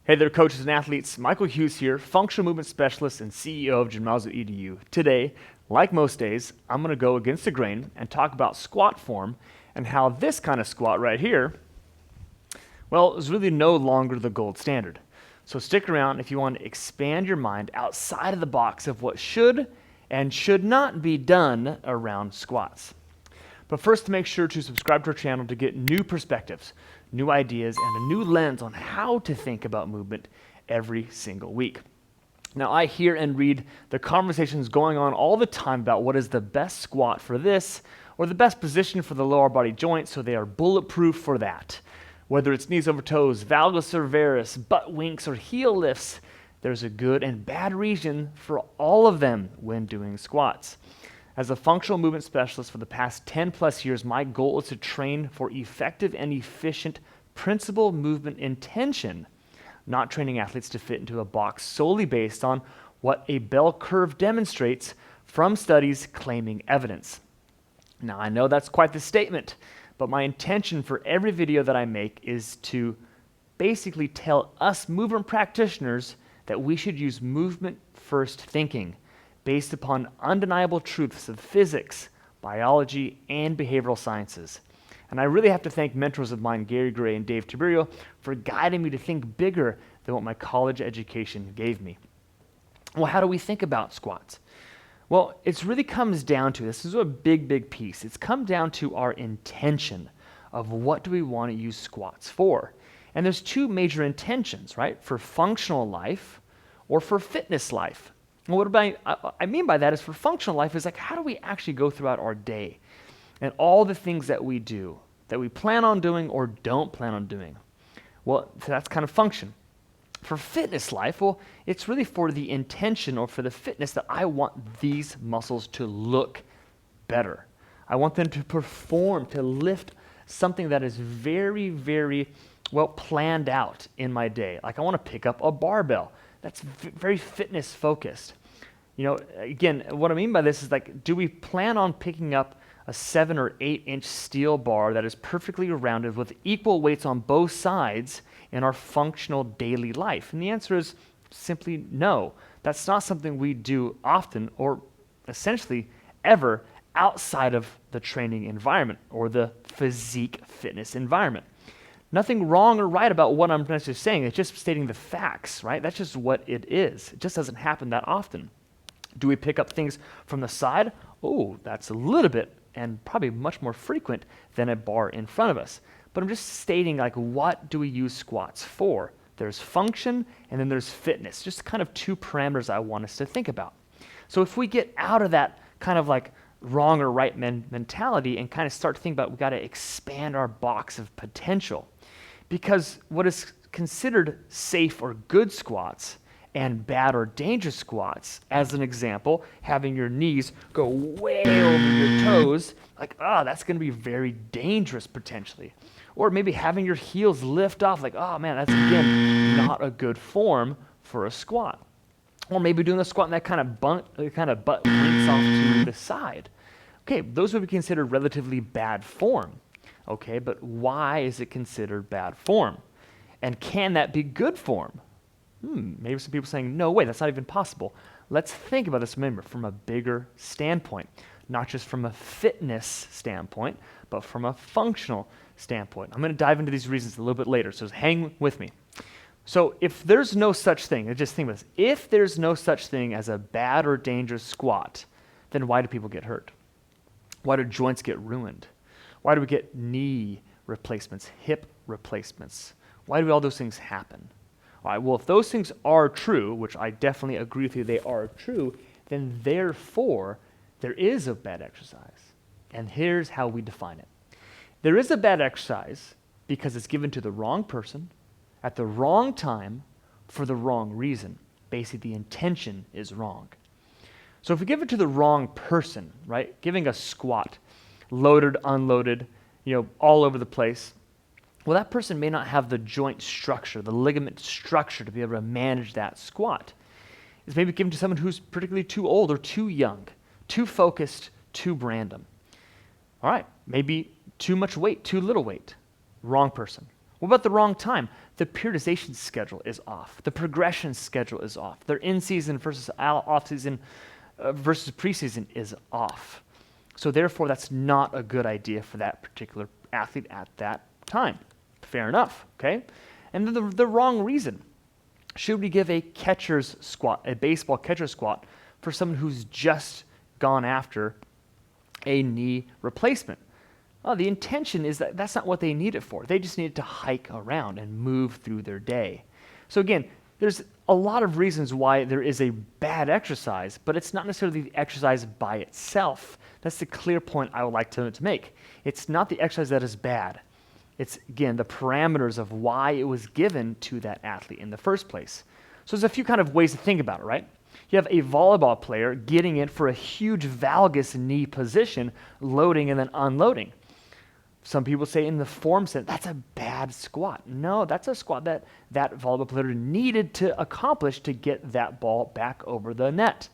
Hey there, coaches and athletes. Michael Hughes here, functional movement specialist and CEO of Gymnazo EDU. Today, like most days, I'm going to go against the grain and talk about squat form and how this kind of squat right here, well, is really no longer the gold standard. So stick around if you want to expand your mind outside of the box of what should and should not be done around squats. But first, make sure to subscribe to our channel to get new perspectives, new ideas, and a new lens on how to think about movement every single week. Now, I hear and read the conversations going on all the time about what is the best squat for this or the best position for the lower body joint so they are bulletproof for that. Whether it's knees over toes, valgus or varus, butt winks, or heel lifts, there's a good and bad reason for all of them when doing squats. As a functional movement specialist for the past 10 plus years, my goal is to train for effective and efficient principal movement intention, not training athletes to fit into a box solely based on what a bell curve demonstrates from studies claiming evidence. Now, I know that's quite the statement, but my intention for every video that I make is to basically tell us movement practitioners that we should use movement-first thinking based upon undeniable truths of physics, biology, and behavioral sciences. And I really have to thank mentors of mine, Gary Gray and Dave Tiberio, for guiding me to think bigger than what my college education gave me. Well, how do we think about squats? Well, it really comes down to, this is a big piece, it's come down to our intention of what do we want to use squats for. And there's two major intentions, right? For functional life or for fitness life. And what I mean by that is for functional life is like, how do we actually go throughout our day and all the things that we do, that we plan on doing or don't plan on doing? Well, so that's kind of function. For fitness life, well, it's really for the intention or for the fitness that I want these muscles to look better. I want them to perform, to lift something that is very well planned out in my day. Like I want to pick up a barbell. That's very fitness focused. You know, again, what I mean by this is like, do we plan on picking up a 7 or 8 inch steel bar that is perfectly rounded with equal weights on both sides in our functional daily life? And the answer is simply no. That's not something we do often or essentially ever outside of the training environment or the physique fitness environment. Nothing wrong or right about what I'm necessarily saying. It's just stating the facts, right? That's just what it is. It just doesn't happen that often. Do we pick up things from the side? Oh, that's a little bit and probably much more frequent than a bar in front of us. But I'm just stating like, what do we use squats for? There's function and then there's fitness. Just kind of two parameters I want us to think about. So if we get out of that kind of like wrong or right mentality and kind of start to think about we got to expand our box of potential. Because what is considered safe or good squats and bad or dangerous squats, as an example, having your knees go way over your toes, like, that's going to be very dangerous potentially. Or maybe having your heels lift off, like, oh man, that's again not a good form for a squat. Or maybe doing a squat and that kind of butt links off to the side. Okay, those would be considered relatively bad form. Okay, but why is it considered bad form? And can that be good form? Maybe some people saying, no way, that's not even possible. Let's think about this, remember, from a bigger standpoint, not just from a fitness standpoint, but from a functional standpoint. I'm going to dive into these reasons a little bit later, so hang with me. So if there's no such thing, and just think about this, if there's no such thing as a bad or dangerous squat, then why do people get hurt? Why do joints get ruined? Why do we get knee replacements, hip replacements? Why do all those things happen? All right, well, if those things are true, which I definitely agree with you, they are true, then therefore there is a bad exercise. And here's how we define it. There is a bad exercise because it's given to the wrong person, at the wrong time, for the wrong reason. Basically, the intention is wrong. So if we give it to the wrong person, right, giving a squat, loaded, unloaded, all over the place, well, that person may not have the joint structure, the ligament structure to be able to manage that squat. It's maybe given to someone who's particularly too old or too young, too focused, too random. All right, maybe too much weight, too little weight, wrong person. What about the wrong time? The periodization schedule is off. The progression schedule is off. Their in-season versus off-season versus preseason is off. So therefore, that's not a good idea for that particular athlete at that time. Fair enough, okay? And then the wrong reason. Should we give a catcher's squat, a baseball catcher squat, for someone who's just gone after a knee replacement? Well, the intention is that that's not what they need it for. They just need it to hike around and move through their day. So again, there's a lot of reasons why there is a bad exercise, but it's not necessarily the exercise by itself. That's the clear point I would like to make. It's not the exercise that is bad. It's, again, the parameters of why it was given to that athlete in the first place. So there's a few kind of ways to think about it, right? You have a volleyball player getting in for a huge valgus knee position, loading and then unloading. Some people say in the form sense, that's a bad squat. No, that's a squat that volleyball player needed to accomplish to get that ball back over the net.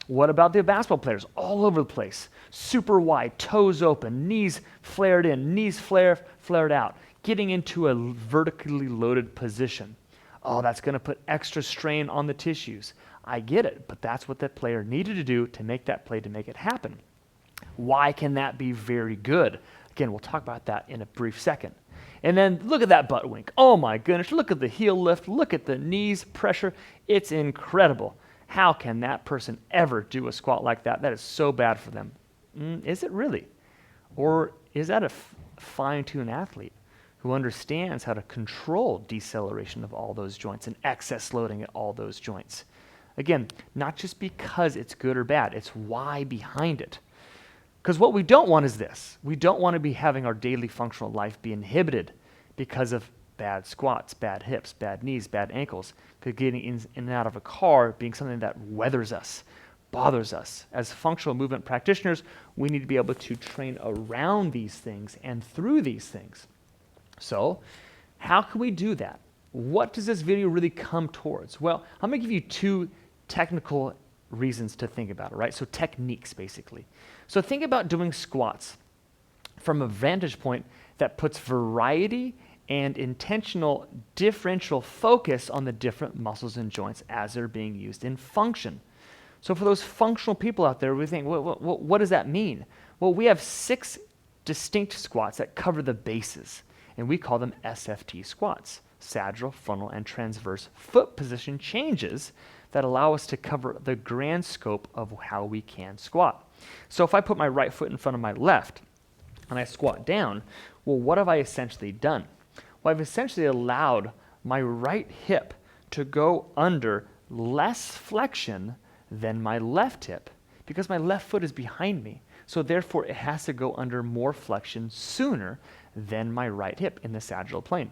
What about the basketball players? All over the place. Super wide, toes open, knees flared in, knees flared out, getting into a vertically loaded position. Oh, that's going to put extra strain on the tissues. I get it, but that's what that player needed to do to make that play, to make it happen. Why can that be very good? Again, we'll talk about that in a brief second. And then look at that butt wink. Oh my goodness, look at the heel lift, look at the knees pressure. It's incredible. How can that person ever do a squat like that? That is so bad for them. Is it really? Or is that a fine-tuned athlete who understands how to control deceleration of all those joints and excess loading at all those joints? Again, not just because it's good or bad, it's why behind it. Because what we don't want is this. We don't want to be having our daily functional life be inhibited because of bad squats, bad hips, bad knees, bad ankles. Because getting in and out of a car being something that weathers us, bothers us. As functional movement practitioners, we need to be able to train around these things and through these things. So, how can we do that? What does this video really come towards? Well, I'm going to give you two technical reasons to think about it, right? So techniques, basically. So think about doing squats from a vantage point that puts variety and intentional differential focus on the different muscles and joints as they're being used in function. So for those functional people out there, we think, what does that mean? Well, we have 6 distinct squats that cover the bases, and we call them SFT squats, sagittal, frontal, and transverse foot position changes that allow us to cover the grand scope of how we can squat. So if I put my right foot in front of my left and I squat down, well, what have I essentially done? Well, I've essentially allowed my right hip to go under less flexion than my left hip because my left foot is behind me. So therefore, it has to go under more flexion sooner than my right hip in the sagittal plane.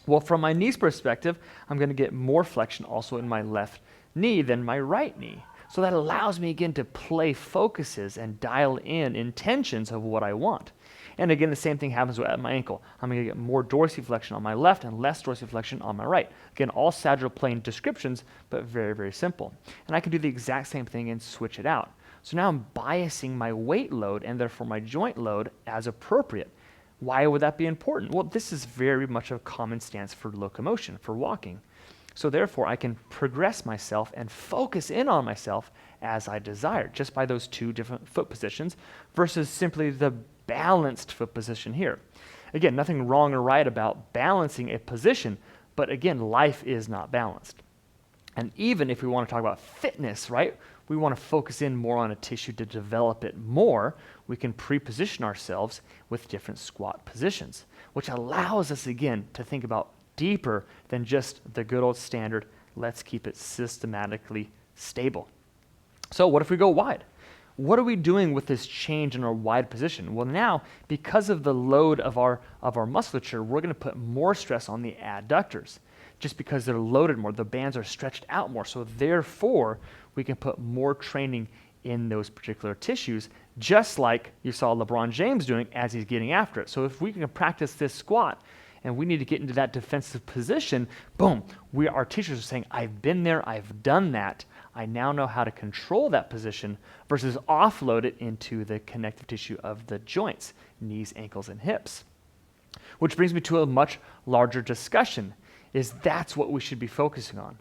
Well, from my knee's perspective, I'm going to get more flexion also in my left knee than my right knee. So that allows me again to play focuses and dial in intentions of what I want. And again, the same thing happens at my ankle. I'm going to get more dorsiflexion on my left and less dorsiflexion on my right. Again, all sagittal plane descriptions, but very, very simple. And I can do the exact same thing and switch it out. So now I'm biasing my weight load and therefore my joint load as appropriate. Why would that be important? Well, this is very much a common stance for locomotion, for walking. So therefore, I can progress myself and focus in on myself as I desire, just by those 2 different foot positions versus simply the balanced foot position here. Again, nothing wrong or right about balancing a position, but again, life is not balanced. And even if we want to talk about fitness, right, we want to focus in more on a tissue to develop it more, we can pre-position ourselves with different squat positions, which allows us again to think about deeper than just the good old standard, let's keep it systematically stable. So what if we go wide? What are we doing with this change in our wide position? Well, now, because of the load of our musculature, we're going to put more stress on the adductors. Just because they're loaded more, the bands are stretched out more. So therefore, we can put more training in those particular tissues, just like you saw LeBron James doing as he's getting after it. So if we can practice this squat, and we need to get into that defensive position, boom, our teachers are saying, I've been there, I've done that. I now know how to control that position versus offload it into the connective tissue of the joints, knees, ankles, and hips. Which brings me to a much larger discussion, is that's what we should be focusing on.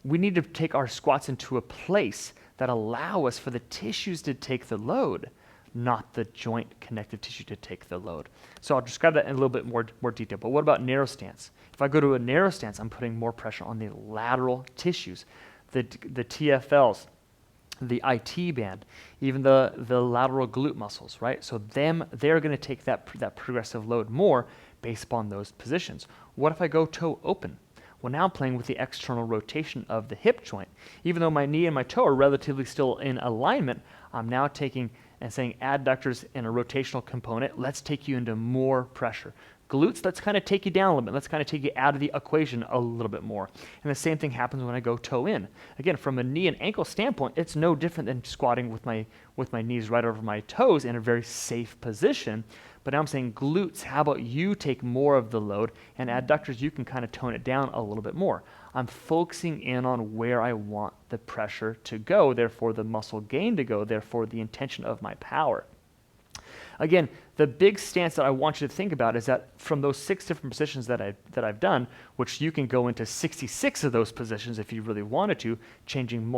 We need to take our squats into a place that allow us for the tissues to take the load, not the joint connective tissue to take the load. So I'll describe that in a little bit more detail. But what about narrow stance? If I go to a narrow stance, I'm putting more pressure on the lateral tissues, the TFLs, the IT band, even the lateral glute muscles, right? So they're going to take that progressive load more based upon those positions. What if I go toe open? Well, now I'm playing with the external rotation of the hip joint. Even though my knee and my toe are relatively still in alignment, I'm now taking and saying adductors in a rotational component, let's take you into more pressure. Glutes, let's kind of take you down a little bit. Let's kind of take you out of the equation a little bit more. And the same thing happens when I go toe in. Again, from a knee and ankle standpoint, it's no different than squatting with my knees right over my toes in a very safe position. But now I'm saying glutes, how about you take more of the load, and adductors, you can kind of tone it down a little bit more. I'm focusing in on where I want the pressure to go, therefore the muscle gain to go, therefore the intention of my power. Again, the big stance that I want you to think about is that from those 6 different positions that I've done, which you can go into 66 of those positions if you really wanted to, changing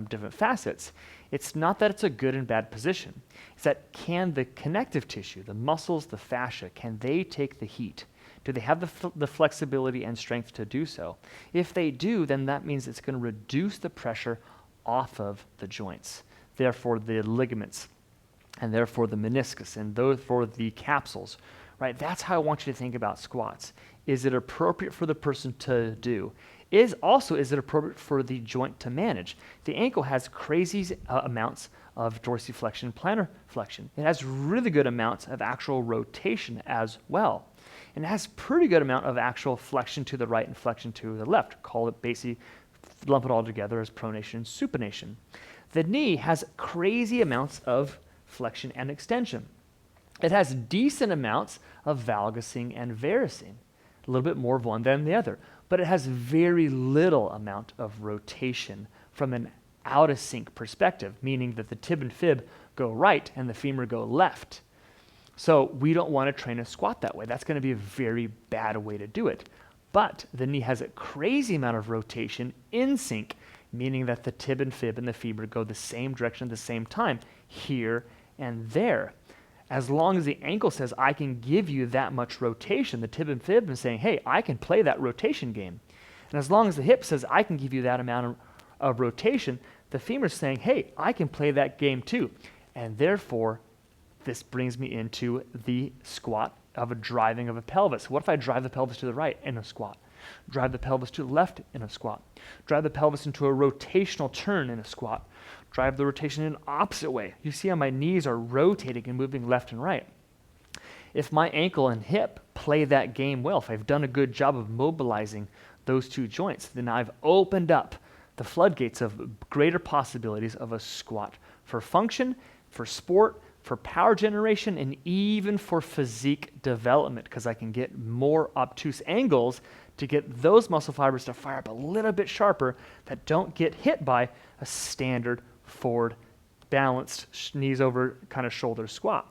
different facets, it's not that it's a good and bad position. It's that can the connective tissue, the muscles, the fascia, can they take the heat? Do they have the flexibility and strength to do so? If they do, then that means it's going to reduce the pressure off of the joints, therefore the ligaments, and therefore the meniscus, and therefore the capsules, right? That's how I want you to think about squats. Is it appropriate for the person to do? Is it appropriate for the joint to manage? The ankle has crazy amounts of dorsiflexion and plantar flexion. It has really good amounts of actual rotation as well. And it has pretty good amount of actual flexion to the right and flexion to the left. Call it basically, lump it all together as pronation and supination. The knee has crazy amounts of flexion and extension. It has decent amounts of valgusing and varusing, a little bit more of one than the other, but it has very little amount of rotation from an out of sync perspective, meaning that the tib and fib go right and the femur go left. So we don't want to train a squat that way. That's going to be a very bad way to do it. But the knee has a crazy amount of rotation in sync, meaning that the tib and fib and the femur go the same direction at the same time, here and there. As long as the ankle says, I can give you that much rotation, the tib and fib is saying, hey, I can play that rotation game. And as long as the hip says, I can give you that amount of rotation, the femur is saying, hey, I can play that game too. And therefore, this brings me into the squat of a driving of a pelvis. What if I drive the pelvis to the right in a squat? Drive the pelvis to the left in a squat. Drive the pelvis into a rotational turn in a squat. Drive the rotation in an opposite way. You see how my knees are rotating and moving left and right. If my ankle and hip play that game well, if I've done a good job of mobilizing those two joints, then I've opened up the floodgates of greater possibilities of a squat for function, for sport, for power generation, and even for physique development, because I can get more obtuse angles to get those muscle fibers to fire up a little bit sharper that don't get hit by a standard forward balanced knees over kind of shoulder squat.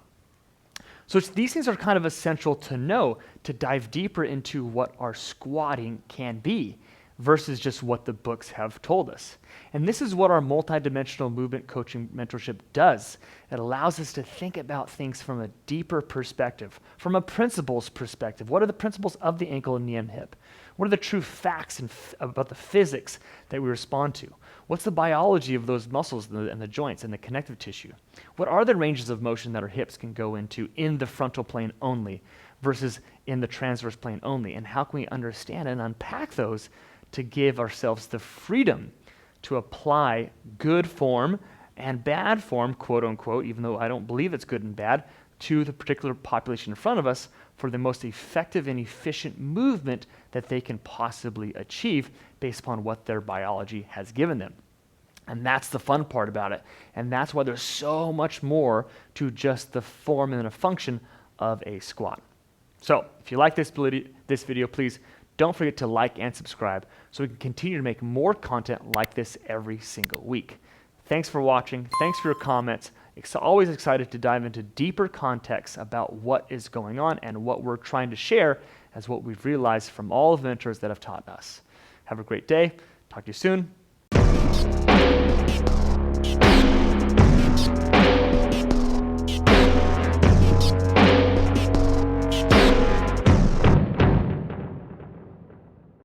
So these things are kind of essential to know to dive deeper into what our squatting can be versus just what the books have told us. And this is what our multidimensional movement coaching mentorship does. It allows us to think about things from a deeper perspective, from a principles perspective. What are the principles of the ankle and knee and hip? What are the true facts about the physics that we respond to? What's the biology of those muscles and the joints and the connective tissue? What are the ranges of motion that our hips can go into in the frontal plane only versus in the transverse plane only? And how can we understand and unpack those to give ourselves the freedom to apply good form and bad form, quote unquote, even though I don't believe it's good and bad, to the particular population in front of us for the most effective and efficient movement that they can possibly achieve based upon what their biology has given them. And that's the fun part about it. And that's why there's so much more to just the form and the function of a squat. So if you like this video, please don't forget to like and subscribe so we can continue to make more content like this every single week. Thanks for watching. Thanks for your comments. always excited to dive into deeper context about what is going on and what we're trying to share as what we've realized from all of the mentors that have taught us. Have a great day. Talk to you soon.